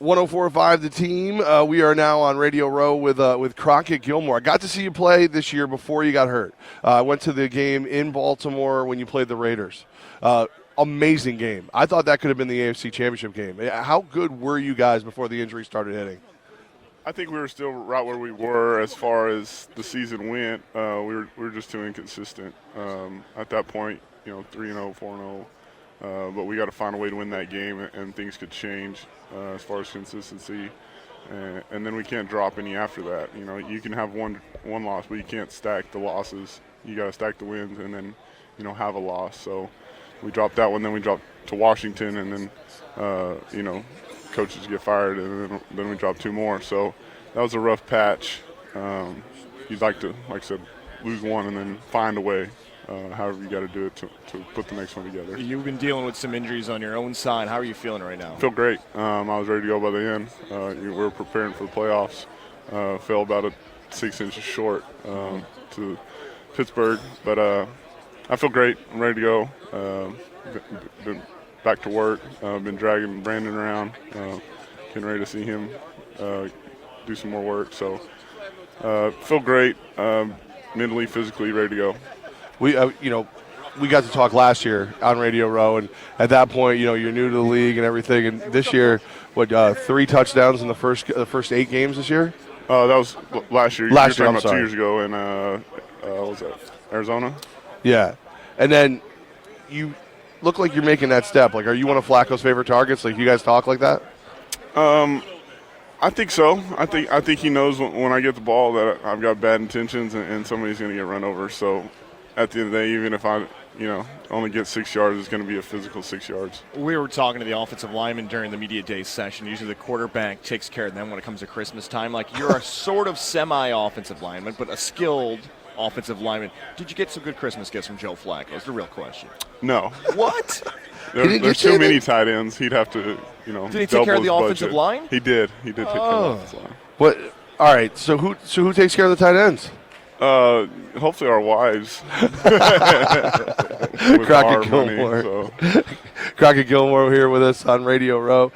104.5 The Team. We are now on Radio Row with Crockett Gilmore. I got to see you play this year before you got hurt. I went to the game in Baltimore when you played the Raiders. Amazing game. I thought that could have been the AFC Championship game. How good were you guys before the injury started hitting? I think we were still right where we were as far as the season went. We were just too inconsistent at that point. 3-0, 4-0. But we got to find a way to win that game, and things could change as far as consistency. And then we can't drop any after that. You can have one loss, but you can't stack the losses. You got to stack the wins and then, have a loss. So we dropped that one, then we dropped to Washington, and then, coaches get fired, and then we dropped 2 more. So that was a rough patch. You'd like to, like I said, lose one and then find a way. However you got to do it to put the next one together. You've been dealing with some injuries on your own side. How are you feeling right now? I feel great. I was ready to go by the end. We were preparing for the playoffs. Fell about 6 inches short to Pittsburgh. But I feel great. I'm ready to go. Been back to work. Been dragging Brandon around. Getting ready to see him do some more work. So feel great. Mentally, physically ready to go. We got to talk last year on Radio Row, and at that point, you're new to the league and everything. And this year, 3 touchdowns in the first 8 games this year? That was last year. Last year, talking I'm about sorry. 2 years ago in what was that? Arizona. Yeah, and then you look like you're making that step. Like, are you one of Flacco's favorite targets? Like, you guys talk like that? I think so. I think he knows when I get the ball that I've got bad intentions and somebody's going to get run over. So at the end of the day, even if I, only get 6 yards, it's going to be a physical 6 yards. We were talking to the offensive lineman during the media day session. Usually the quarterback takes care of them when it comes to Christmas time. Like, you're a sort of semi-offensive lineman, but a skilled offensive lineman. Did you get some good Christmas gifts from Joe Flacco? Is the real question. No. What? There's too many tight ends. He'd have to, Did he take care of the offensive line? He did. He did take care of the offensive line. What? All right. So who takes care of the tight ends? Hopefully our wives. Crockett Gilmore. So. Crockett Gilmore here with us on Radio Row.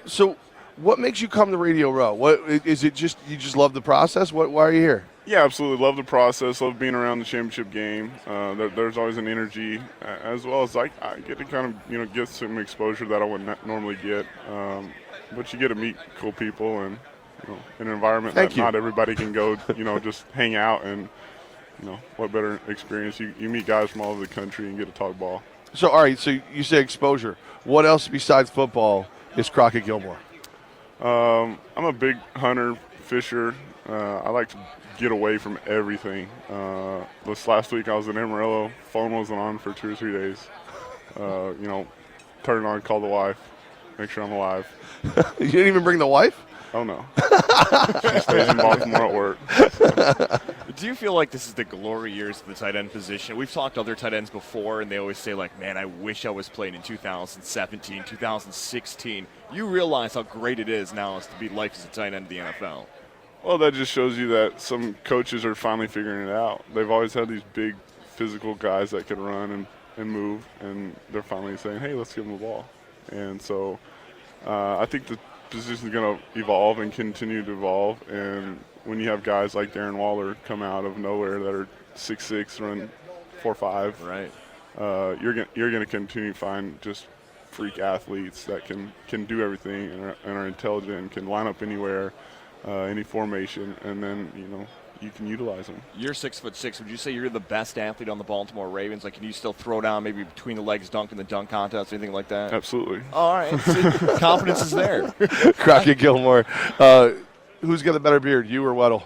So what makes you come to Radio Row? What is it? Just you just love the process? Why are you here? Yeah, absolutely. Love the process. Love being around the championship game. There's always an energy, as well as I get to kind of get some exposure that I wouldn't normally get. But you get to meet cool people and in an environment that not everybody can go. Just hang out and what better experience? You meet guys from all over the country and get to talk ball. So all right. So you say exposure. What else besides football is Crockett Gilmore? I'm a big hunter, fisher. I like to get away from everything. This last week I was in Amarillo. Phone wasn't on for 2 or 3 days. Turn it on, call the wife, make sure I'm alive. You didn't even bring the wife? Oh, no. She stays in Baltimore at work. So. Do you feel like this is the glory years of the tight end position? We've talked to other tight ends before, and they always say, like, man, I wish I was playing in 2017, 2016. You realize how great it is now as to be life as a tight end in the NFL. Well, that just shows you that some coaches are finally figuring it out. They've always had these big physical guys that can run and move, and they're finally saying, hey, let's give them the ball. And so I think the position is going to evolve and continue to evolve. And when you have guys like Darren Waller come out of nowhere that are 6'6", run 4.5, right? You're going to continue to find just freak athletes that can do everything and are intelligent and can line up anywhere, any formation, and then you can utilize them. You're 6'6". Would you say you're the best athlete on the Baltimore Ravens? Like, can you still throw down maybe between the legs dunk in the dunk contest or anything like that? Absolutely. All right. See, confidence is there. Crockett Gilmore. Who's got the better beard, you or Weddle?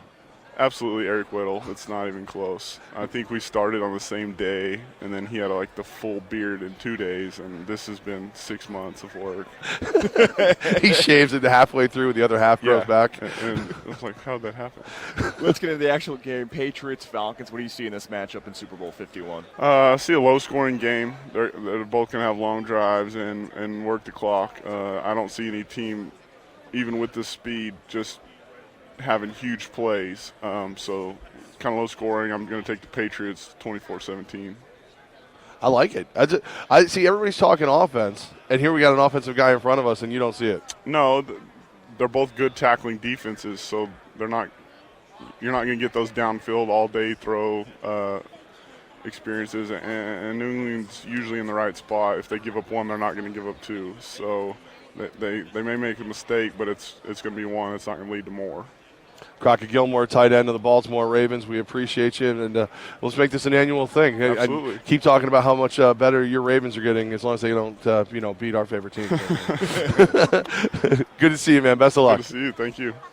Absolutely, Eric Weddle. It's not even close. I think we started on the same day, and then he had like the full beard in 2 days, and this has been 6 months of work. He shaves it halfway through, the other half grows back. And I was like, how'd that happen? Let's get into the actual game. Patriots, Falcons. What do you see in this matchup in Super Bowl 51? I see a low-scoring game. They're both going to have long drives and work the clock. I don't see any team, even with this speed, just having huge plays. So kind of low scoring. I'm going to take the Patriots 24-17. I like it. I see everybody's talking offense, and here we got an offensive guy in front of us, and you don't see it. No, they're both good tackling defenses, so you're not going to get those downfield all day throw experiences, and New England's usually in the right spot. If they give up one, they're not going to give up two. So they may make a mistake, but it's going to be one that's not going to lead to more. Crockett Gilmore, tight end of the Baltimore Ravens. We appreciate you, and let's make this an annual thing. Absolutely. I keep talking about how much better your Ravens are getting, as long as they don't, beat our favorite team. Good to see you, man. Best of luck. Good to see you. Thank you.